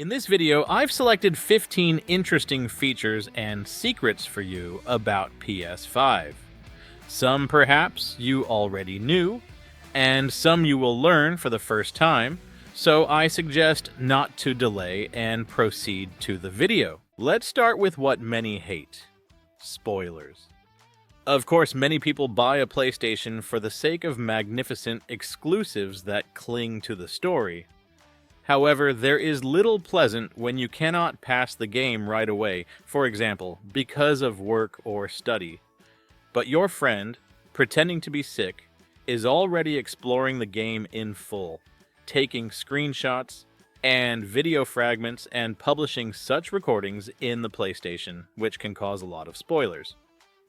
In this video, I've selected 15 interesting features and secrets for you about PS5. Some perhaps you already knew, and some you will learn for the first time, so I suggest not to delay and proceed to the video. Let's start with what many hate: spoilers. Of course, many people buy a PlayStation for the sake of magnificent exclusives that cling to the story. However, there is little pleasant when you cannot pass the game right away, for example, because of work or study. But your friend, pretending to be sick, is already exploring the game in full, taking screenshots and video fragments and publishing such recordings in the PlayStation, which can cause a lot of spoilers.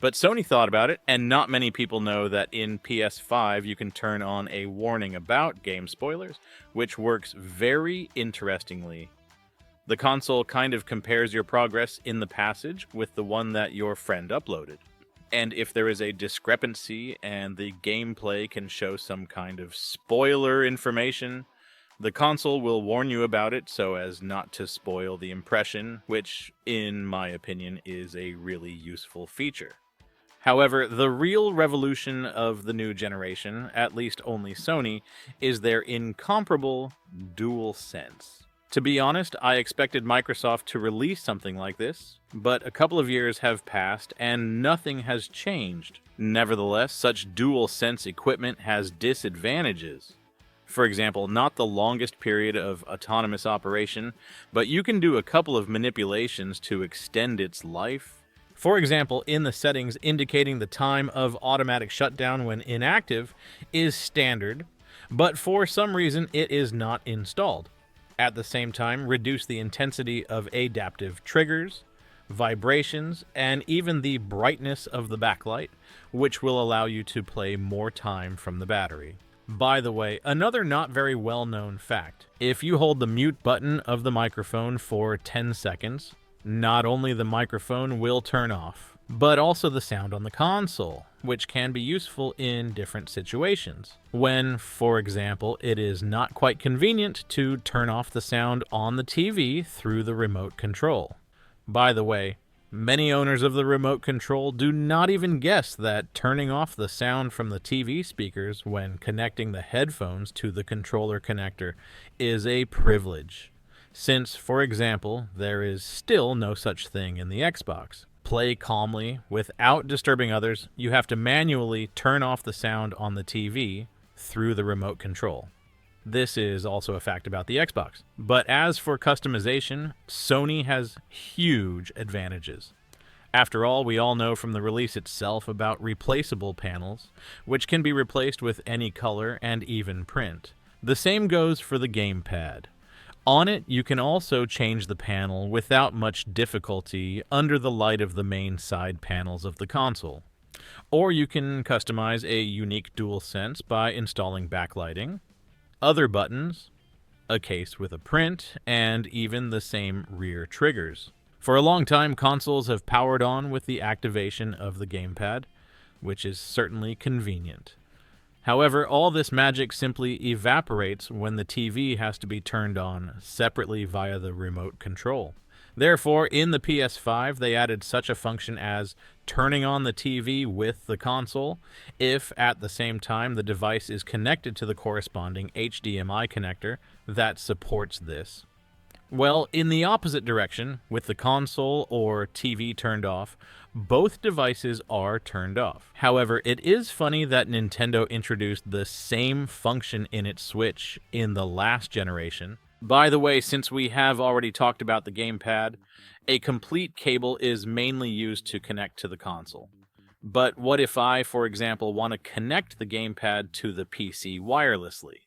But Sony thought about it, and not many people know that in PS5 you can turn on a warning about game spoilers, which works very interestingly. The console kind of compares your progress in the passage with the one that your friend uploaded. And if there is a discrepancy and the gameplay can show some kind of spoiler information, the console will warn you about it so as not to spoil the impression, which, in my opinion, is a really useful feature. However, the real revolution of the new generation, at least only Sony, is their incomparable DualSense. To be honest, I expected Microsoft to release something like this, but a couple of years have passed and nothing has changed. Nevertheless, such DualSense equipment has disadvantages. For example, not the longest period of autonomous operation, but you can do a couple of manipulations to extend its life. For example, in the settings, indicating the time of automatic shutdown when inactive is standard, but for some reason it is not installed. At the same time, reduce the intensity of adaptive triggers, vibrations, and even the brightness of the backlight, which will allow you to play more time from the battery. By the way, another not very well-known fact: if you hold the mute button of the microphone for 10 seconds, not only the microphone will turn off, but also the sound on the console, which can be useful in different situations. When, for example, it is not quite convenient to turn off the sound on the TV through the remote control. By the way, many owners of the remote control do not even guess that turning off the sound from the TV speakers when connecting the headphones to the controller connector is a privilege. Since, for example, there is still no such thing in the Xbox. Play calmly, without disturbing others, you have to manually turn off the sound on the TV through the remote control. This is also a fact about the Xbox. But as for customization, Sony has huge advantages. After all, we all know from the release itself about replaceable panels, which can be replaced with any color and even print. The same goes for the GamePad. On it, you can also change the panel without much difficulty under the light of the main side panels of the console. Or you can customize a unique DualSense by installing backlighting, other buttons, a case with a print, and even the same rear triggers. For a long time, consoles have powered on with the activation of the GamePad, which is certainly convenient. However, all this magic simply evaporates when the TV has to be turned on separately via the remote control. Therefore, in the PS5, they added such a function as turning on the TV with the console if, at the same time, the device is connected to the corresponding HDMI connector that supports this. Well, in the opposite direction, with the console or TV turned off, both devices are turned off. However, it is funny that Nintendo introduced the same function in its Switch in the last generation. By the way, since we have already talked about the GamePad, a complete cable is mainly used to connect to the console. But what if I, for example, want to connect the GamePad to the PC wirelessly,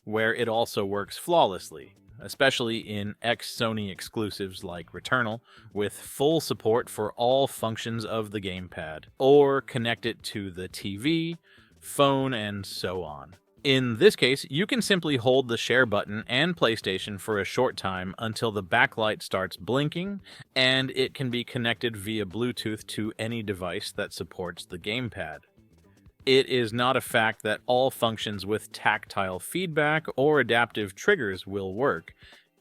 where it also works flawlessly? Especially in ex-Sony exclusives like Returnal, with full support for all functions of the GamePad, or connect it to the TV, phone, and so on. In this case, you can simply hold the share button and PlayStation for a short time until the backlight starts blinking, and it can be connected via Bluetooth to any device that supports the GamePad. It is not a fact that all functions with tactile feedback or adaptive triggers will work.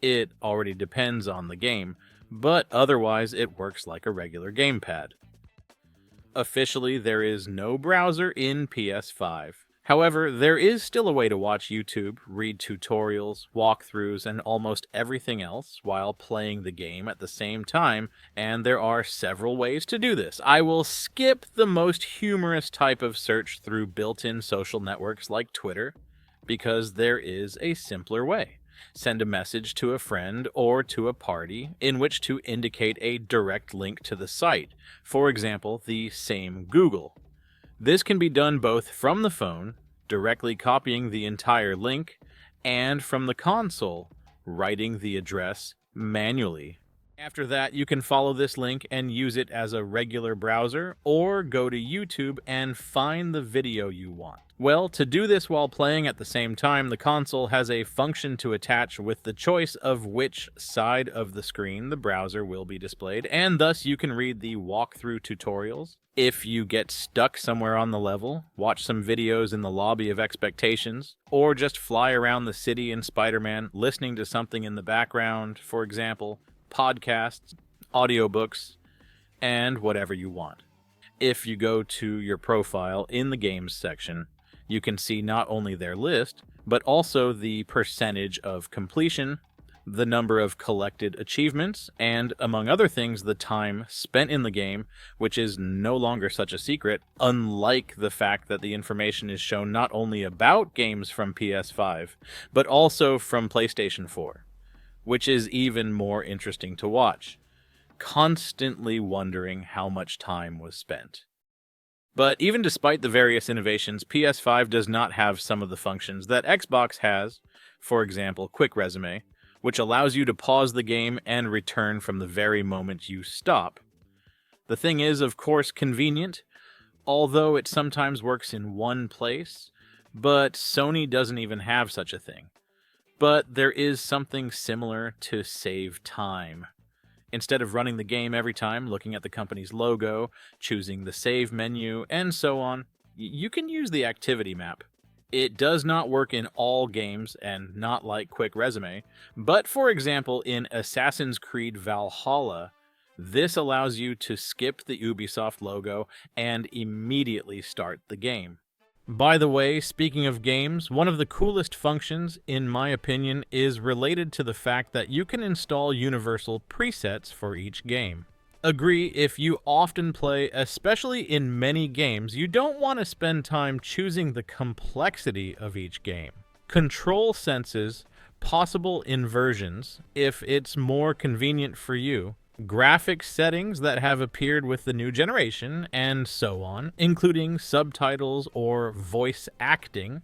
It already depends on the game, but otherwise it works like a regular gamepad. Officially, there is no browser in PS5. However, there is still a way to watch YouTube, read tutorials, walkthroughs, and almost everything else while playing the game at the same time, and there are several ways to do this. I will skip the most humorous type of search through built-in social networks like Twitter, because there is a simpler way. Send a message to a friend or to a party in which to indicate a direct link to the site, for example, the same Google. This can be done both from the phone, directly copying the entire link, and from the console, writing the address manually. After that, you can follow this link and use it as a regular browser, or go to YouTube and find the video you want. Well, to do this while playing at the same time, the console has a function to attach with the choice of which side of the screen the browser will be displayed, and thus you can read the walkthrough tutorials. If you get stuck somewhere on the level, watch some videos in the lobby of expectations, or just fly around the city in Spider-Man listening to something in the background, for example, podcasts, audiobooks, and whatever you want. If you go to your profile in the games section, you can see not only their list, but also the percentage of completion, the number of collected achievements, and, among other things, the time spent in the game, which is no longer such a secret, unlike the fact that the information is shown not only about games from PS5, but also from PlayStation 4, which is even more interesting to watch, constantly wondering how much time was spent. But even despite the various innovations, PS5 does not have some of the functions that Xbox has, for example, Quick Resume, which allows you to pause the game and return from the very moment you stop. The thing is, of course, convenient, although it sometimes works in one place, but Sony doesn't even have such a thing. But there is something similar to save time. Instead of running the game every time, looking at the company's logo, choosing the save menu, and so on, you can use the activity map. It does not work in all games, and not like Quick Resume, but for example in Assassin's Creed Valhalla, this allows you to skip the Ubisoft logo and immediately start the game. By the way, speaking of games, one of the coolest functions, in my opinion, is related to the fact that you can install universal presets for each game. Agree, if you often play, especially in many games, you don't want to spend time choosing the complexity of each game. Control senses possible inversions if it's more convenient for you, graphics settings that have appeared with the new generation, and so on, including subtitles or voice acting,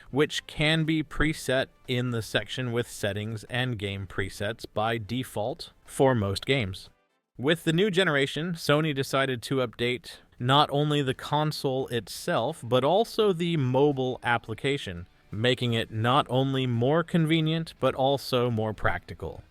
which can be preset in the section with settings and game presets by default for most games. With the new generation, Sony decided to update not only the console itself, but also the mobile application, making it not only more convenient, but also more practical.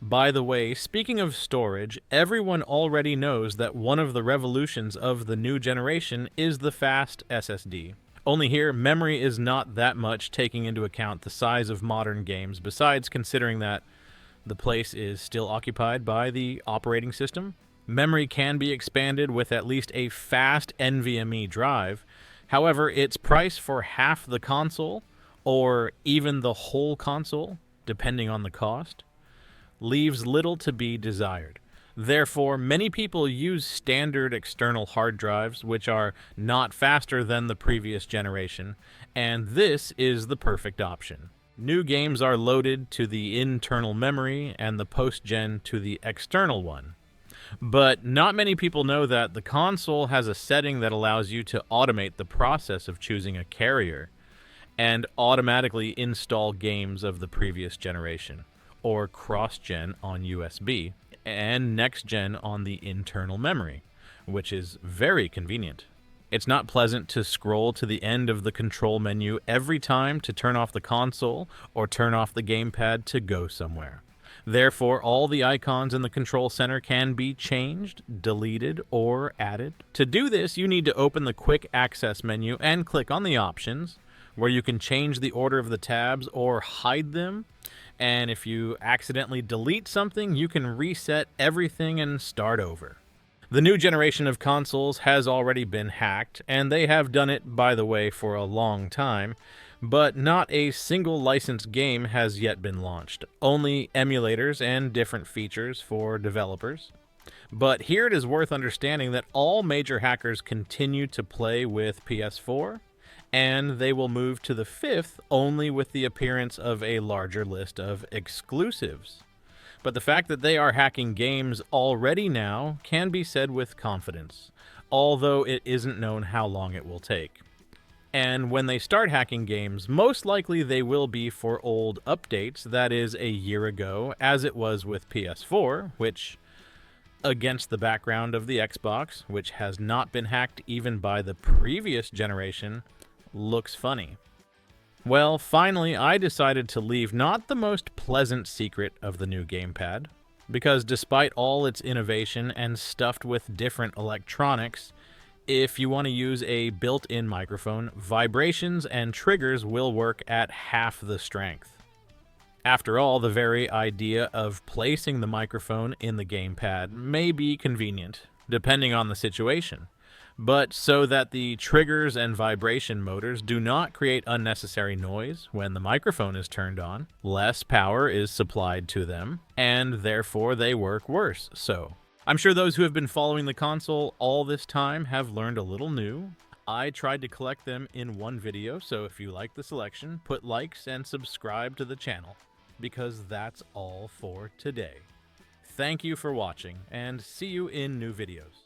By the way, speaking of storage, everyone already knows that one of the revolutions of the new generation is the fast SSD. Only here, memory is not that much, taking into account the size of modern games, besides considering that the place is still occupied by the operating system. Memory can be expanded with at least a fast NVMe drive. However, its price for half the console, or even the whole console, depending on the cost, leaves little to be desired. Therefore, many people use standard external hard drives, which are not faster than the previous generation, and this is the perfect option. New games are loaded to the internal memory and the post-gen to the external one. But not many people know that the console has a setting that allows you to automate the process of choosing a carrier and automatically install games of the previous generation, or cross-gen on USB, and next-gen on the internal memory, which is very convenient. It's not pleasant to scroll to the end of the control menu every time to turn off the console or turn off the gamepad to go somewhere. Therefore, all the icons in the control center can be changed, deleted, or added. To do this, you need to open the Quick Access menu and click on the options, where you can change the order of the tabs or hide them, and if you accidentally delete something, you can reset everything and start over. The new generation of consoles has already been hacked, and they have done it, by the way, for a long time, but not a single licensed game has yet been launched, only emulators and different features for developers. But here it is worth understanding that all major hackers continue to play with PS4, and they will move to the 5th only with the appearance of a larger list of exclusives. But the fact that they are hacking games already now can be said with confidence, although it isn't known how long it will take. And when they start hacking games, most likely they will be for old updates, that is, a year ago, as it was with PS4, which, against the background of the Xbox, which has not been hacked even by the previous generation, looks funny. Well, finally, I decided to leave not the most pleasant secret of the new GamePad, because despite all its innovation and stuffed with different electronics, if you want to use a built-in microphone, vibrations and triggers will work at half the strength. After all, the very idea of placing the microphone in the GamePad may be convenient, depending on the situation, but so that the triggers and vibration motors do not create unnecessary noise when the microphone is turned on, less power is supplied to them, and therefore they work worse. So, I'm sure those who have been following the console all this time have learned a little new. I tried to collect them in one video, so if you like the selection, put likes and subscribe to the channel, because that's all for today. Thank you for watching, and see you in new videos.